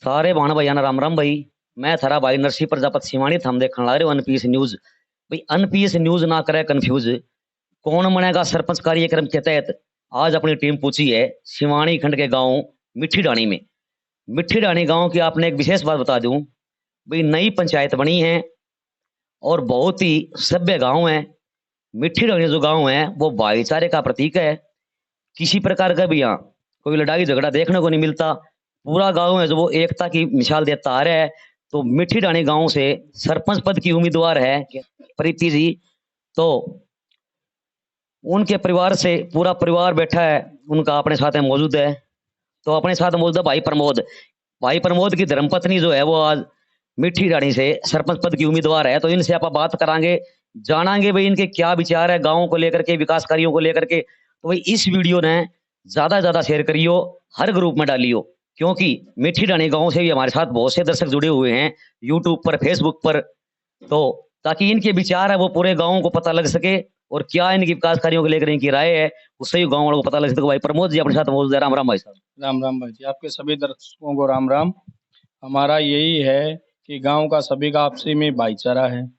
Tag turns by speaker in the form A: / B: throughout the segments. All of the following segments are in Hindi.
A: सारे भाण भाई राम राम भाई। मैं थारा भाई नरसी प्रजापति सिवानी थम देखने ला रहे हो अनपीएस न्यूज। भाई अनपीएस न्यूज ना करे कंफ्यूज। कौन बनेगा सरपंच कार्यक्रम के तहत आज अपनी टीम पूछी है सिवानी खंड के गांव मिट्टी डाणी में। मिट्टी डाणी गांव की आपने एक विशेष बात बता दूं। भाई नई पंचायत बनी है और बहुत ही सभ्य गांव है। मिट्टी डाणी जो गांव है वो भाईचारे का प्रतीक है। किसी प्रकार का भी यहाँ कोई लड़ाई झगड़ा देखने को नहीं मिलता। पूरा गांव है जो वो एकता की मिसाल देता आ रहा है। तो मिट्टी डाणी गांव से सरपंच पद की उम्मीदवार है प्रीति जी। तो उनके परिवार से पूरा परिवार बैठा है, उनका अपने साथ में मौजूद है। तो अपने साथ मौजूद है भाई प्रमोद। भाई प्रमोद की धर्मपत्नी जो है वो आज मिट्टी डाणी से सरपंच पद की उम्मीदवार है। तो इनसे आप बात करांगे, जानांगे भाई इनके क्या विचार है गांव को लेकर के, विकास कार्यों को लेकर के। तो भाई इस वीडियो ने ज्यादा से ज्यादा शेयर करियो, हर ग्रुप में डालियो, क्योंकि मिट्टी डाणी गांव से भी हमारे साथ बहुत से दर्शक जुड़े हुए हैं यूट्यूब पर, फेसबुक पर। तो ताकि इनके विचार है वो पूरे गांव को पता लग सके और क्या इनकी विकास कार्यों को लेकर इनकी राय है उससे ही गांव वालों को पता लग सके। भाई प्रमोद जी अपने साथ मौजूद है। राम राम भाई साहब।
B: राम राम भाई जी, आपके सभी दर्शकों को राम राम। हमारा यही है कि गांव का सभी का आपसी में भाईचारा है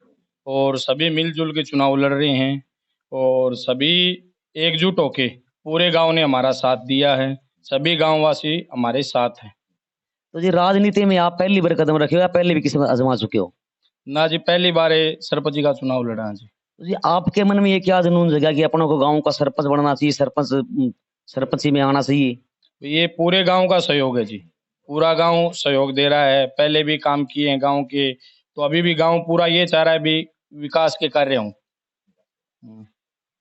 B: और सभी मिलजुल के चुनाव लड़ रहे हैं और सभी एकजुट होके पूरे गांव ने हमारा साथ दिया है। सभी गांववासी हमारे साथ हैं।
A: तो जी राजनीति में आप पहली बार कदम रखे हो या पहले भी किसी में आजमा चुके हो?
B: ना जी, पहली बार सरपंच जी का चुनाव लड़ा है जी।
A: तो जी आपके मन में ये क्या जुनून जगा कि अपनों को गांव का सरपंच बनना चाहिए, सरपंची में आना चाहिए?
B: ये पूरे गांव का सहयोग है जी। पूरा गांव सहयोग दे रहा है, पहले भी काम किए हैं गांव के, तो अभी भी गांव पूरा ये चाह रहा है भी विकास के कार्य हों।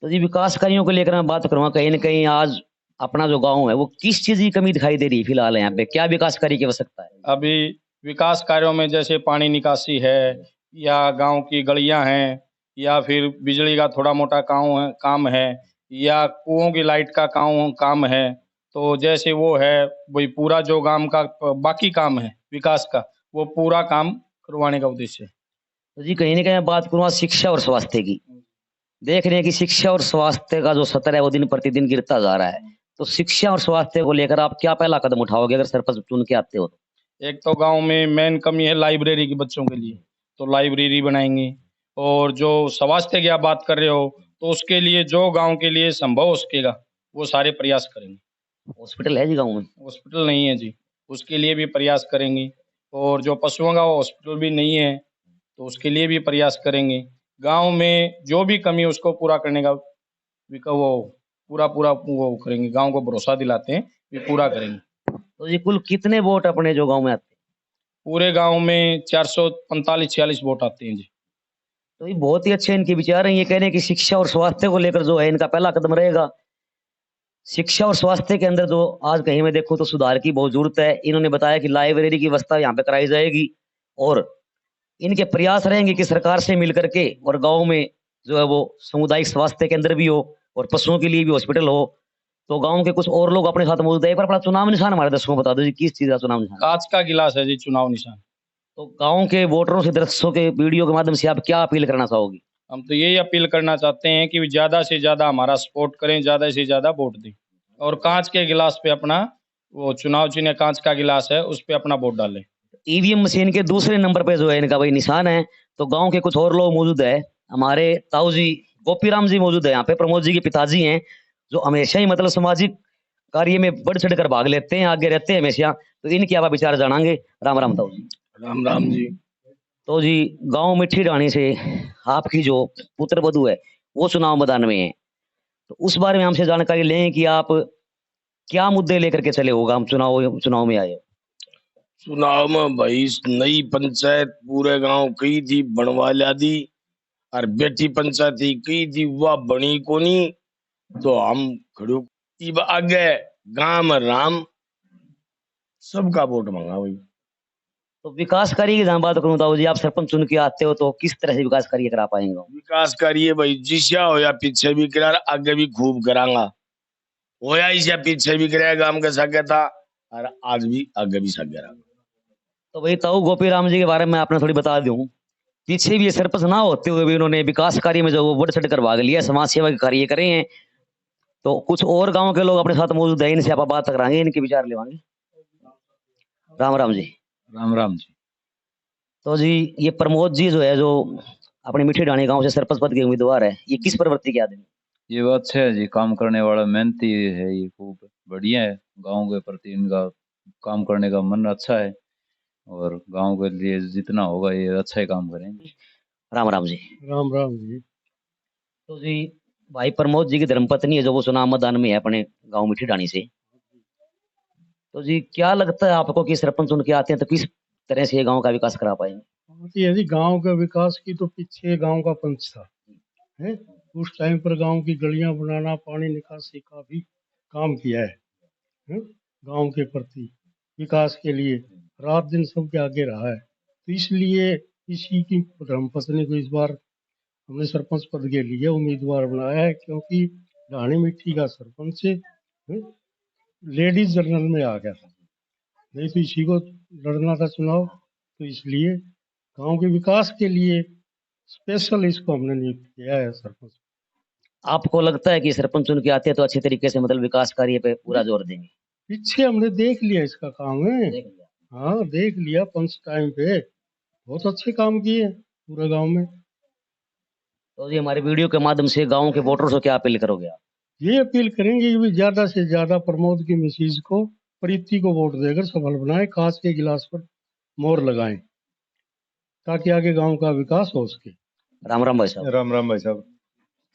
A: तो जी विकास कार्यों को लेकर मैं बात करूंगा। कहीं ना कहीं आज अपना जो गांव है वो किस चीज की कमी दिखाई दे रही है फिलहाल यहाँ पे? क्या विकास कार्य की आवश्यकता है?
B: अभी विकास कार्यों में जैसे पानी निकासी है या गांव की गलियां हैं या फिर बिजली का थोड़ा मोटा काम है या कुओं की लाइट का काम है। तो जैसे वो है वही पूरा जो गांव का बाकी काम है विकास का, वो पूरा काम करवाने का उद्देश्य है।
A: तो जी कहीं ना कहीं मैं बात करूंगा शिक्षा और स्वास्थ्य की। देख रहे हैं कि शिक्षा और स्वास्थ्य का जो स्तर है वो दिन प्रतिदिन गिरता जा रहा है। तो शिक्षा और स्वास्थ्य को लेकर आप क्या पहला कदम उठाओगे अगर सरपंच चुन के आते हो तो?
B: एक तो गांव में मेन कमी है लाइब्रेरी की बच्चों के लिए, तो लाइब्रेरी बनाएंगे। और जो स्वास्थ्य की आप बात कर रहे हो तो उसके लिए जो गांव के लिए संभव हो सकेगा वो सारे प्रयास करेंगे।
A: हॉस्पिटल है जी गाँव में?
B: हॉस्पिटल नहीं है जी, उसके लिए भी प्रयास करेंगे। और जो पशुओं का हॉस्पिटल भी नहीं है तो उसके लिए भी प्रयास करेंगे। गांव में जो भी कमी है उसको पूरा करने का वो पूरा पूरा वो करेंगे। गांव को भरोसा दिलाते हैं कि पूरा करेंगे।
A: तो जी कुल कितने वोट अपने जो गांव में आते हैं?
B: पूरे गांव में 445-46 वोट आते हैं जी।
A: तो ये बहुत ही अच्छे इनके विचार हैं। ये कह रहे हैं कि शिक्षा और स्वास्थ्य को लेकर जो है इनका पहला कदम रहेगा। शिक्षा और स्वास्थ्य के अंदर जो आज कहीं मैं देखूं तो सुधार की बहुत जरूरत है। इन्होंने बताया कि लाइब्रेरी की व्यवस्था यहाँ पे कराई जाएगी और इनके प्रयास रहेंगे कि सरकार से मिलकर के और गांव में जो है वो सामुदायिक स्वास्थ्य केंद्र भी हो और पशुओं के लिए भी हॉस्पिटल हो। तो गांव के कुछ और लोग अपने साथ मौजूद है। एक बार अपना चुनाव निशान हमारे दर्शकों को बता दो जी, किस चीज का चुनाव निशान?
B: कांच का गिलास है जी चुनाव निशान।
A: तो गांव के वोटरों से, दर्शकों के वीडियो के माध्यम से आप क्या अपील करना चाहोगे?
B: हम तो यही अपील करना चाहते हैं कि ज्यादा से ज्यादा हमारा सपोर्ट करें, ज्यादा से ज्यादा वोट दें और कांच के गिलास पे अपना वो चुनाव चिन्ह कांच का गिलास है उस पे अपना वोट डालें।
A: ईवीएम मशीन के दूसरे नंबर पे जो है इनका भाई निशान है। तो गांव के कुछ और लोग मौजूद है। हमारे ताऊ जी गोपीराम जी मौजूद है यहाँ पे, प्रमोद जी के पिताजी हैं, जो हमेशा ही मतलब सामाजिक कार्य में बढ़ चढ़ कर भाग लेते हैं, आगे रहते हैं हमेशा। तो इनके आप विचार जानेंगे। राम राम ताऊ जी।
B: राम राम जी।
A: तो जी गांव मिट्टी डाणी से आपकी जो पुत्र वधु है वो चुनाव मैदान में है। तो उस बारे में हमसे जानकारी लें कि आप क्या मुद्दे लेकर के चले होगा हम चुनाव में आए हो?
C: चुनाव में भाई नई पंचायत पूरे गांव कई थी बनवा लिया दी और बेटी पंचायत थी कई थी वह बनी कोनी। तो हम खड़ो इब आगे गांव में राम सबका वोट मांगा भाई।
A: तो विकास कार्य की जहां बात करूं ताऊ जी, आप सरपंच चुन के आते हो तो किस तरह से विकास कार्य करा पाएंगे?
C: विकास करिए भाई, जिसा हो या पीछे भी करा आगे भी खूब करांगा। होया इसे पीछे भी कराया गांव के सागे था और आज भी आगे भी सागे रहा।
A: तो भाई ताऊ गोपीराम जी के बारे में आपने थोड़ी बता दूं। पीछे भी ये सरपंच ना होते हुए भी इन्होंने विकास कार्य में जो वो बढ़ चढ़ कर भाग लिया, समाज सेवा के कार्य करे हैं। तो कुछ और गांव के लोग अपने साथ मौजूद है, इनसे आप बात कराएंगे, इनके विचार लेवाएंगे। राम राम जी।
D: राम राम जी।
A: तो जी ये प्रमोद जी जो है, जो अपने मीठी ढाणी गांव से सरपंच पद के उम्मीदवार है, ये किस प्रवृत्ति के आदमी?
D: ये बात अच्छा है जी, काम करने वाला मेहनती है, ये खूब बढ़िया है। गांव के प्रति इनका काम करने का मन अच्छा है और गांव के लिए जितना होगा ये अच्छा ही काम करेंगे।
A: राम राम जी।
E: राम राम जी।
A: तो जी भाई प्रमोद जी की धर्मपत्नी है जो वो चुनाव मैदान में है अपने गांव मीठी ढाणी से। तो जी क्या लगता है आपको कि सरपंच उनके आते हैं तो किस तरह से ये गांव का विकास करा पाएंगे?
E: यदि गांव का विकास की तो पीछे गांव का पंच था, है उस टाइम पर गांव की गलियां बनाना, पानी निकासी का भी काम किया है? गांव के प्रति विकास के लिए रात दिन सबके आगे रहा है। तो इसलिए इसी की धर्मपत्नी को इस बार हमने सरपंच पद के लिए उम्मीदवार बनाया है, क्योंकि ढाणी मिट्टी का सरपंच लेडीज जनरल में आ गया था, नहीं तो इसी को लड़ना था चुनाव। तो इसलिए गांव के विकास के लिए स्पेशल इसको हमने नियुक्त किया है सरपंच।
A: आपको लगता है कि सरपंच उनके आते हैं तो अच्छे तरीके से मतलब विकास कार्य पे पूरा जोर देंगे?
E: पीछे हमने देख लिया इसका काम है।
A: देख लिया।
E: हाँ देख लिया, पंच टाइम पे बहुत अच्छे काम किए पूरे गांव में।
A: तो ये हमारे वीडियो के माध्यम से गांव के वोटर्स को क्या अपील करोगे आप?
E: ये अपील करेंगे कि भी ज्यादा से ज्यादा प्रमोद की मिसीज को, प्रीति को वोट देकर सफल बनाए, कांच के गिलास पर मोहर लगाएं ताकि आगे गांव का विकास हो सके।
A: राम राम भाई साहब।
F: राम राम भाई साहब।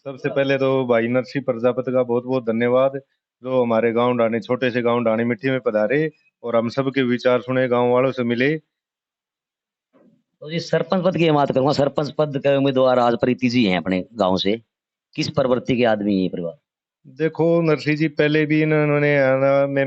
F: सबसे पहले तो भाई नरसिंह प्रजापति का बहुत बहुत धन्यवाद, जो हमारे गांव ढाणी, छोटे से गांव ढाणी मिट्टी में पधारे और हम सबके विचार सुने, गांव वालों से मिले।
A: तो जी सरपंच पद की बात करूंगा। सरपंच पद के उम्मीदवार आज प्रीति जी हैं अपने गांव से। किस प्रवृत्ति के आदमी है ये परिवार?
F: देखो नरसिंह जी पहले भी इन्होंने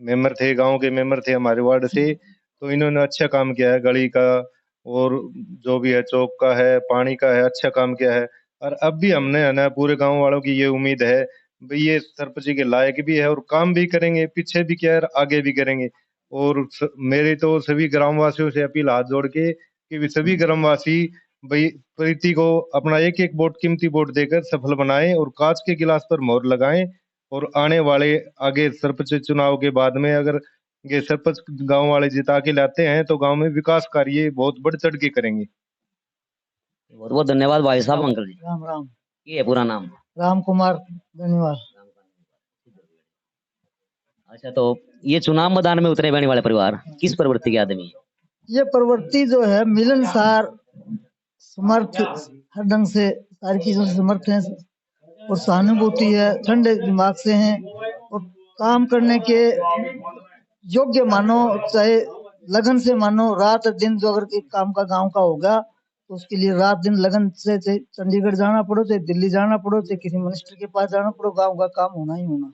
F: मेंबर थे, गांव के मेंबर थे हमारे वार्ड से, तो इन्होंने अच्छा काम किया है, गली का और जो भी है चौक का है, पानी का है, अच्छा काम किया है। और अब भी हमने है ना पूरे गांव वालों की ये उम्मीद है भाई ये सरपंच जी के लायक भी है और काम भी करेंगे, पीछे भी किया है आगे भी करेंगे। और मेरी तो सभी ग्रामवासियों से अपील हाथ जोड़ के कि भी सभी ग्रामवासी भाई प्रीति को अपना एक एक वोट, कीमती वोट देकर सफल बनाएं और कांच के गिलास पर मोहर लगाएं। और आने वाले आगे सरपंच चुनाव के बाद में अगर ये सरपंच गांव वाले जिता के लाते हैं तो गांव में विकास कार्य बहुत बढ़ चढ़ के करेंगे।
A: बहुत बहुत धन्यवाद भाई साहब। अंकल जी
G: राम राम।
A: ये है पूरा नाम?
G: राम कुमार धन्यवाद।
A: अच्छा, तो ये चुनाव मैदान में उतरे बहने वाले परिवार किस प्रवृत्ति के आदमी है?
G: ये प्रवृत्ति जो है मिलनसार, समर्थ, हर ढंग से सारी चीजों से समर्थ है और सहानुभूति है, ठंडे दिमाग से हैं और काम करने के योग्य मानो, चाहे लगन से मानो, रात दिन जो अगर एक काम का गांव का होगा तो उसके लिए रात दिन लगन से, चाहे चंडीगढ़ जाना पड़ो, चाहे दिल्ली जाना पड़ो, चाहे किसी मिनिस्टर के पास जाना पड़ो, गांव का काम होना ही होना।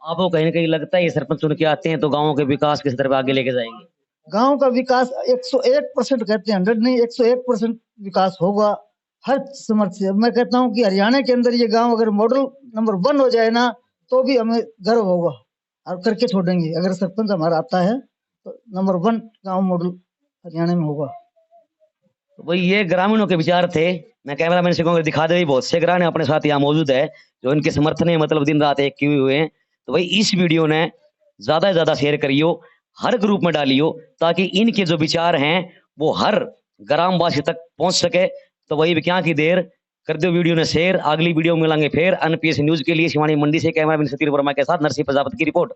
A: आपको कहीं ना कहीं लगता है ये सरपंच चुन के आते हैं तो गाँव के विकास किस तरफ आगे लेके जाएंगे?
G: गांव का विकास 101% कहते हैं, 100 नहीं 101% विकास होगा हर समर्थ से। मैं कहता हूं कि हरियाणा के अंदर ये गांव अगर मॉडल नंबर 1 हो जाए ना तो भी हमें गर्व होगा और करके छोड़ेंगे। अगर सरपंच हमारा आता है तो नंबर 1 गांव मॉडल हरियाणा में होगा।
A: तो भाई ये ग्रामीणों के विचार थे। मैं कैमरा मैन से कहूँगा दिखा दे, बहुत से ग्रामीण अपने साथ यहाँ मौजूद है जो इनके समर्थन में मतलब दिन रात एक किए हुए हैं। तो भाई इस वीडियो ने ज्यादा से ज्यादा शेयर करियो, हर ग्रुप में डालियो ताकि इनके जो विचार हैं वो हर ग्रामवासी तक पहुंच सके। तो वही क्या की देर कर दो वीडियो ने शेयर। अगली वीडियो में मिलेंगे फिर। एनपीएस न्यूज के लिए शिवानी मंडी से कैमरा मैन सतीश वर्मा के साथ नरसिंह प्रजापति की रिपोर्ट।